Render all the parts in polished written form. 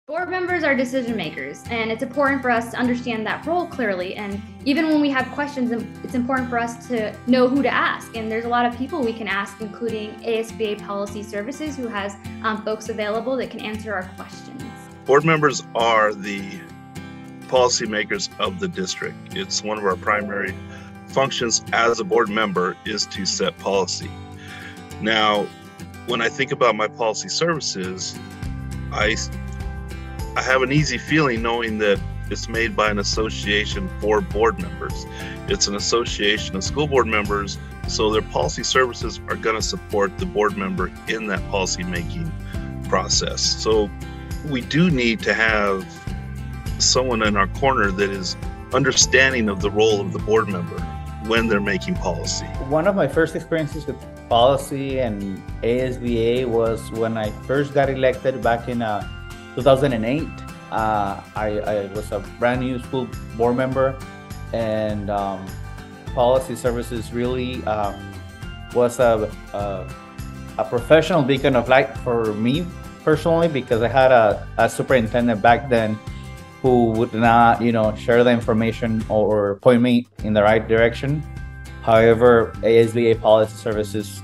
Board members are decision makers, and it's important for us to understand that role clearly. And even when we have questions, it's important for us to know who to ask. And there's a lot of people we can ask, including ASBA Policy Services, who has folks available that can answer our questions. Board members are the policymakers of the district. It's one of our primary functions as a board member is to set policy. Now, when I think about my policy services, I have an easy feeling knowing that it's made by an association for board members. It's an association of school board members, so their policy services are going to support the board member in that policy making process. So we do need to have someone in our corner that is understanding of the role of the board member when they're making policy. One of my first experiences with policy and ASBA was when I first got elected back in 2008. I was a brand new school board member, and policy services really was a professional beacon of light for me personally, because I had a superintendent back then who would not, share the information or point me in the right direction. However, ASBA Policy Services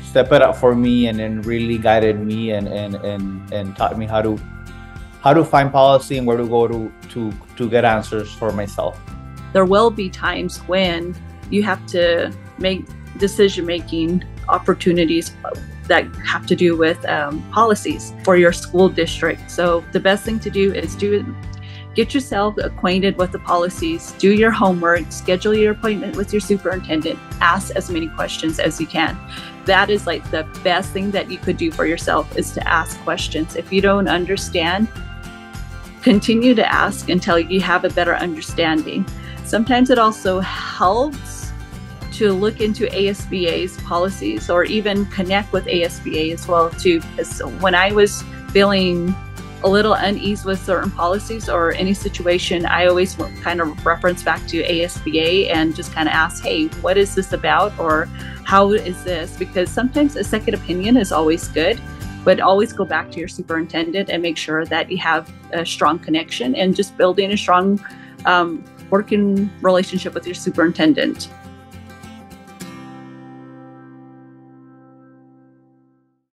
stepped it up for me and then really guided me and taught me how to find policy and where to go to get answers for myself. There will be times when you have to make decision-making opportunities that have to do with policies for your school district. So the best thing to do is get yourself acquainted with the policies, do your homework, schedule your appointment with your superintendent, ask as many questions as you can. That is like the best thing that you could do for yourself, is to ask questions. If you don't understand, continue to ask until you have a better understanding. Sometimes it also helps to look into ASBA's policies or even connect with ASBA as well too. Because when I was feeling a little unease with certain policies or any situation, I always kind of reference back to ASBA and just kind of ask, hey, what is this about? Or how is this? Because sometimes a second opinion is always good, but always go back to your superintendent and make sure that you have a strong connection and just building a strong working relationship with your superintendent.